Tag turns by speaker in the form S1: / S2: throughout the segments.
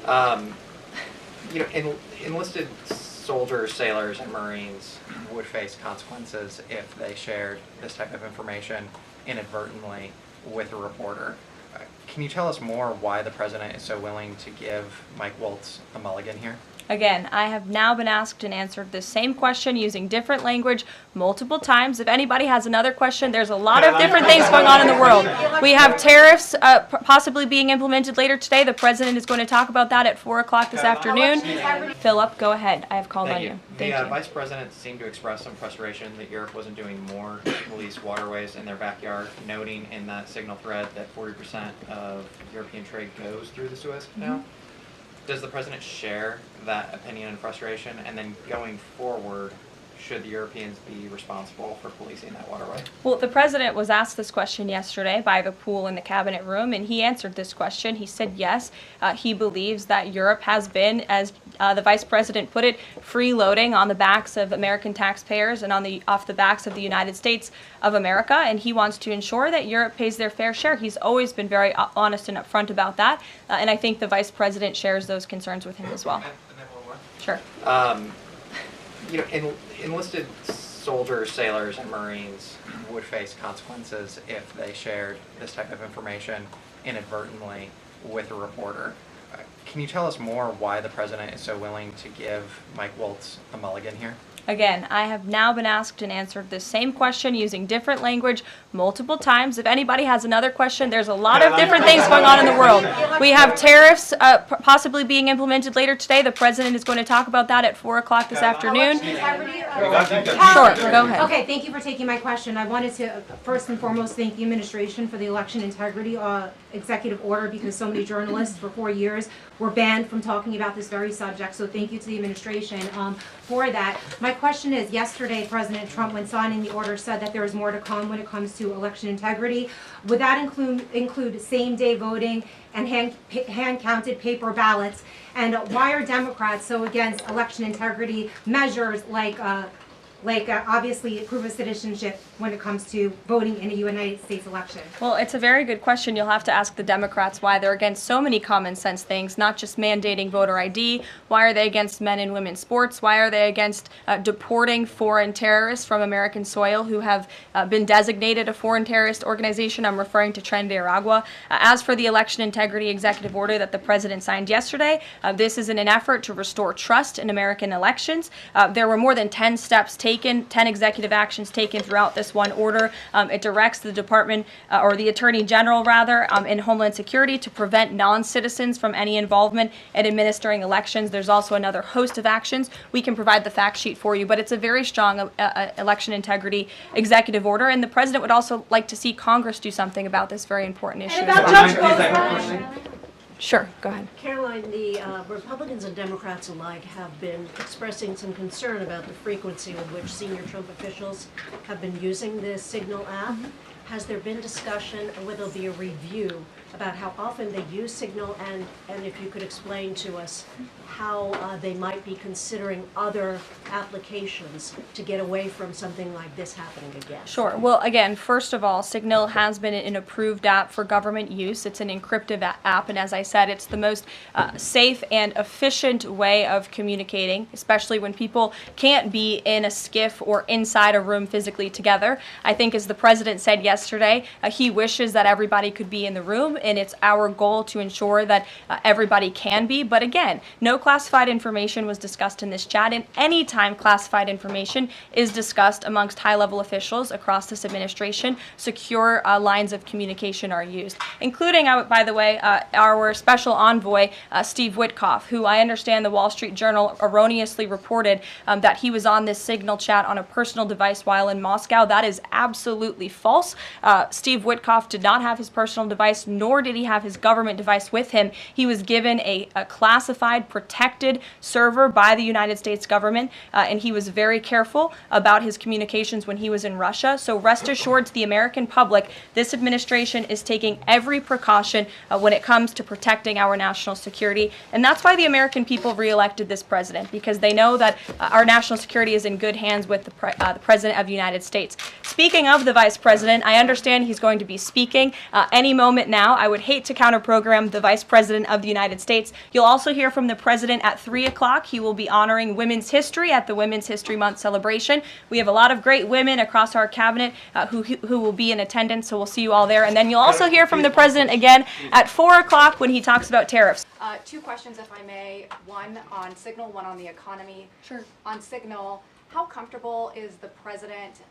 S1: Um, enlisted soldiers, sailors, and Marines would face consequences if they shared this type of information inadvertently with a reporter. Can you tell us more why the president is so willing to give Mike Waltz a mulligan here?
S2: Again, I have now been asked and answered the same question using different language multiple times. If anybody has another question, there's a lot of different things going on in the world. We have tariffs possibly being implemented later today. The president is going to talk about that at 4 o'clock this afternoon. Philip, go ahead. I have called on you.
S1: Thank you. The vice president seemed to express some frustration that Europe wasn't doing more to police waterways in their backyard, noting in that signal thread that 40% of European trade goes through the Suez Canal. Does the president share that opinion and frustration? And then going forward, should the Europeans be responsible for policing that waterway?
S2: Well, the president was asked this question yesterday by the pool in the cabinet room, and he answered this question. He said yes, he believes that Europe has been, as the vice president put it, freeloading on the backs of American taxpayers and off the backs of the United States of America, and he wants to ensure that Europe pays their fair share. He's always been very honest and upfront about that, and I think the vice president shares those concerns with him as well.
S1: And then one more.
S2: Sure.
S1: Enlisted soldiers, sailors, and Marines would face consequences if they shared this type of information inadvertently with a reporter. Can you tell us more why the president is so willing to give Mike Waltz a mulligan here?
S2: Again, I have now been asked and answered the same question using different language multiple times. If anybody has another question, there's a lot of different things going on in the world. We have tariffs possibly being implemented later today. The president is going to talk about that at 4 o'clock this afternoon. Sure, go ahead.
S3: Okay, thank you for taking my question. I wanted to first and foremost thank the administration for the election integrity executive order, because so many journalists for 4 years were banned from talking about this very subject. So thank you to the administration for that. My question is, yesterday President Trump, when signing the order, said that there is more to come when it comes to election integrity. Would that include same-day voting and hand-counted paper ballots? And why are Democrats so against election integrity measures like obviously proof of citizenship when it comes to voting in a United States election?
S2: Well, it's a very good question. You'll have to ask the Democrats why they're against so many common sense things, not just mandating voter ID. Why are they against men and women's sports? Why are they against deporting foreign terrorists from American soil who have been designated a foreign terrorist organization? I'm referring to Tren de Aragua. As for the election integrity executive order that the president signed yesterday, this is in an effort to restore trust in American elections. There were more than 10 steps taken, 10 executive actions taken throughout this one order. It directs the department, or the Attorney General rather, in Homeland Security to prevent non-citizens from any involvement in administering elections. There's also another host of actions. We can provide the fact sheet for you, but it's a very strong election integrity executive order, and the president would also like to see Congress do something about this very important issue. Sure, go ahead.
S4: Caroline, the Republicans and Democrats alike have been expressing some concern about the frequency with which senior Trump officials have been using the Signal app. Has there been discussion, or will there be a review about how often they use Signal, and if you could explain to us how they might be considering other applications to get away from something like this happening again?
S2: Sure. Well, again, first of all, Signal has been an approved app for government use. It's an encrypted app, and as I said, it's the most safe and efficient way of communicating, especially when people can't be in a skiff or inside a room physically together. I think, as the president said yesterday, he wishes that everybody could be in the room, and it's our goal to ensure that everybody can be. But again, no classified information was discussed in this chat, and any time classified information is discussed amongst high-level officials across this administration, secure lines of communication are used, including, by the way, our special envoy, Steve Witkoff, who I understand the Wall Street Journal erroneously reported that he was on this Signal chat on a personal device while in Moscow. That is absolutely false. Steve Witkoff did not have his personal device, nor did he have his government device with him. He was given a classified, protected server by the United States government, and he was very careful about his communications when he was in Russia. So rest assured to the American public, this administration is taking every precaution when it comes to protecting our national security. And that's why the American people reelected this president, because they know that our national security is in good hands with the President of the United States. Speaking of the Vice President, I understand he's going to be speaking any moment now I would hate to counter-program the Vice President of the United States. You'll also hear from the President at 3 o'clock. He will be honoring Women's History at the Women's History Month celebration. We have a lot of great women across our cabinet who will be in attendance, so we'll see you all there. And then you'll also hear from the President again at 4 o'clock when he talks about tariffs.
S5: Two questions, if I may. One on Signal, one on the economy.
S2: Sure.
S5: On Signal, how comfortable is the President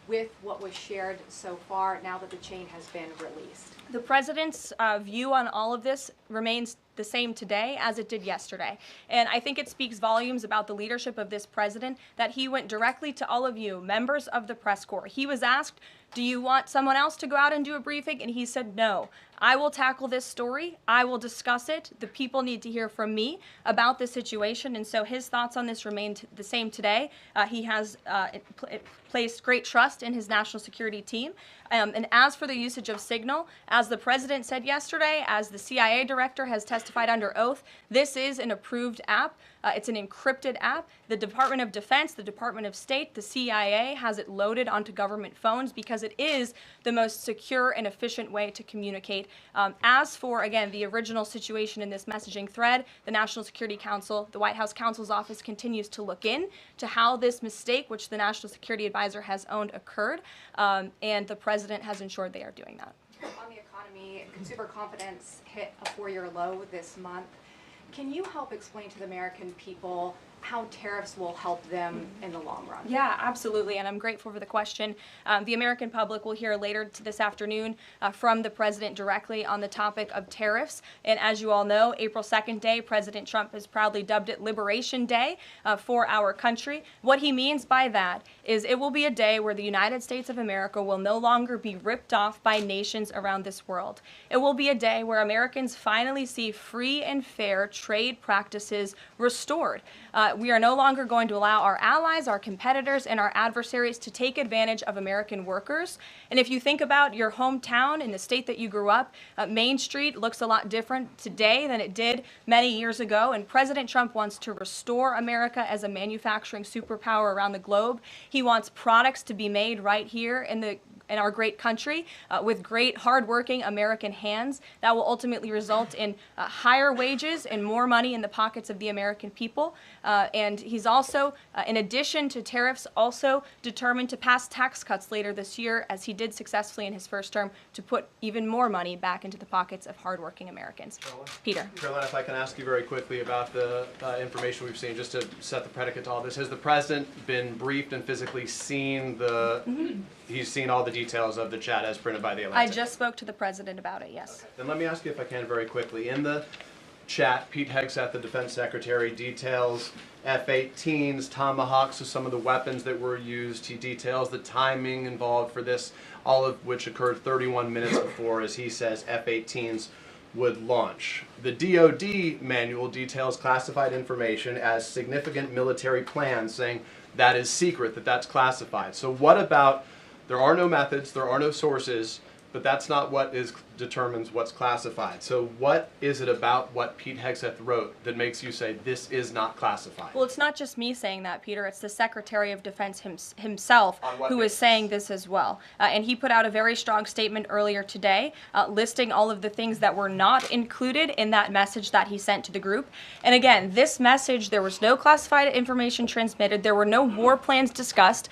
S5: with what was shared so far now that the chain has been released?
S2: The President's view on all of this remains the same today as it did yesterday. And I think it speaks volumes about the leadership of this President that he went directly to all of you, members of the press corps. He was asked, do you want someone else to go out and do a briefing? And he said, no. I will tackle this story. I will discuss it. The people need to hear from me about the situation. And so his thoughts on this remained the same today. He has placed great trust in his national security team. And as for the usage of Signal, as the President said yesterday, as the CIA director has testified under oath, this is an approved app. It's an encrypted app. The Department of Defense, the Department of State, the CIA has it loaded onto government phones because it is the most secure and efficient way to communicate. As for, again, the original situation in this messaging thread, the National Security Council, the White House counsel's office continues to look in to how this mistake, which the National Security Advisor has owned, occurred, and the President has ensured they are doing that.
S5: On the economy, consumer confidence hit a 4-year low this month. Can you help explain to the American people how tariffs will help them in the long run?
S2: Yeah, absolutely, and I'm grateful for the question. The American public will hear later this afternoon from the President directly on the topic of tariffs. And as you all know, April 2nd day, President Trump has proudly dubbed it Liberation Day for our country. What he means by that is it will be a day where the United States of America will no longer be ripped off by nations around this world. It will be a day where Americans finally see free and fair trade practices restored. We are no longer going to allow our allies, our competitors, and our adversaries to take advantage of American workers. And if you think about your hometown in the state that you grew up, Main Street looks a lot different today than it did many years ago. And President Trump wants to restore America as a manufacturing superpower around the globe. He wants products to be made right here in our great country with great, hardworking American hands that will ultimately result in higher wages and more money in the pockets of the American people. And he's also, in addition to tariffs, also determined to pass tax cuts later this year, as he did successfully in his first term, to put even more money back into the pockets of hardworking Americans. Peter.
S6: Caroline, if I can ask you very quickly about the information we've seen, just to set the predicate to all this. Has the President been briefed and physically seen he's seen all the details of the chat as printed by the Atlantic?
S2: I just spoke to the President about it, yes.
S6: Okay. Then let me ask you, if I can, very quickly. In the chat, Pete Hegseth, the Defense Secretary, details F-18s, Tomahawks, so some of the weapons that were used. He details the timing involved for this, all of which occurred 31 minutes before, as he says, F-18s would launch. The DoD manual details classified information as significant military plans, saying that is secret, that's classified. So what about, there are no methods, there are no sources, but that's not what determines what's classified. So what is it about what Pete Hegseth wrote that makes you say this is not classified?
S2: Well, it's not just me saying that, Peter. It's the Secretary of Defense himself who is saying this as well. And he put out a very strong statement earlier today listing all of the things that were not included in that message that he sent to the group. And again, this message, there was no classified information transmitted. There were no war plans discussed.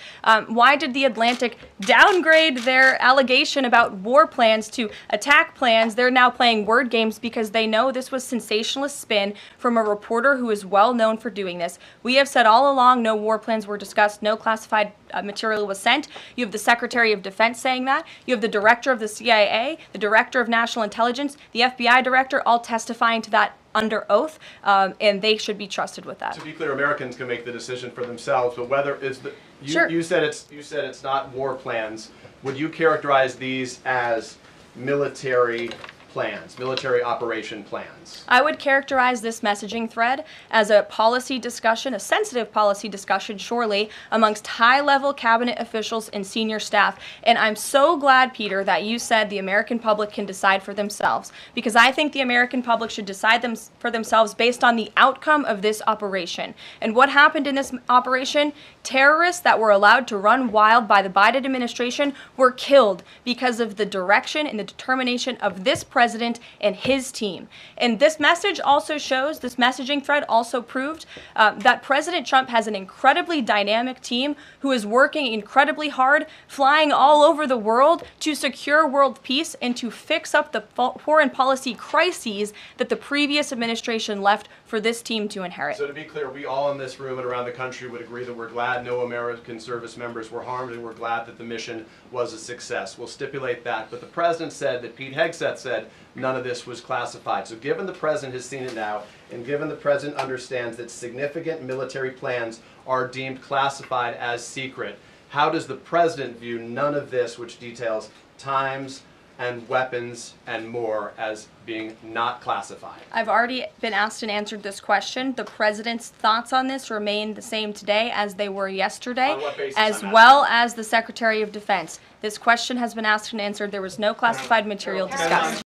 S2: Why did the Atlantic downgrade their allegation about war plans to attack plans? They're now playing word games because they know this was sensationalist spin from a reporter who is well known for doing this. We have said all along no war plans were discussed, no classified material was sent. You have the Secretary of Defense saying that. You have the Director of the CIA, the Director of National Intelligence, the FBI Director, all testifying to that under oath, and they should be trusted with that.
S6: To be clear, Americans can make the decision for themselves, but whether is the
S2: Sure.
S6: you said it's not war plans. Would you characterize these as military plans, military operation plans?
S2: I would characterize this messaging thread as a policy discussion, a sensitive policy discussion, surely, amongst high-level cabinet officials and senior staff. And I'm so glad, Peter, that you said the American public can decide for themselves, because I think the American public should decide for themselves based on the outcome of this operation. And what happened in this operation? Terrorists that were allowed to run wild by the Biden administration were killed because of the direction and the determination of this president president and his team. And this message also shows, this messaging thread also proved that President Trump has an incredibly dynamic team who is working incredibly hard, flying all over the world to secure world peace and to fix up the foreign policy crises that the previous administration left for this team to inherit.
S6: So to be clear, we all in this room and around the country would agree that we're glad no American service members were harmed, and we're glad that the mission was a success. We'll stipulate that. But the president said that Pete Hegseth said none of this was classified. So given the president has seen it now, and given the president understands that significant military plans are deemed classified as secret, how does the president view none of this, which details times and weapons and more, as being not classified?
S2: I've already been asked and answered this question. The president's thoughts on this remain the same today as they were yesterday,
S6: On what basis,
S2: as
S6: I'm
S2: well as the Secretary of Defense. This question has been asked and answered. There was no classified material discussed.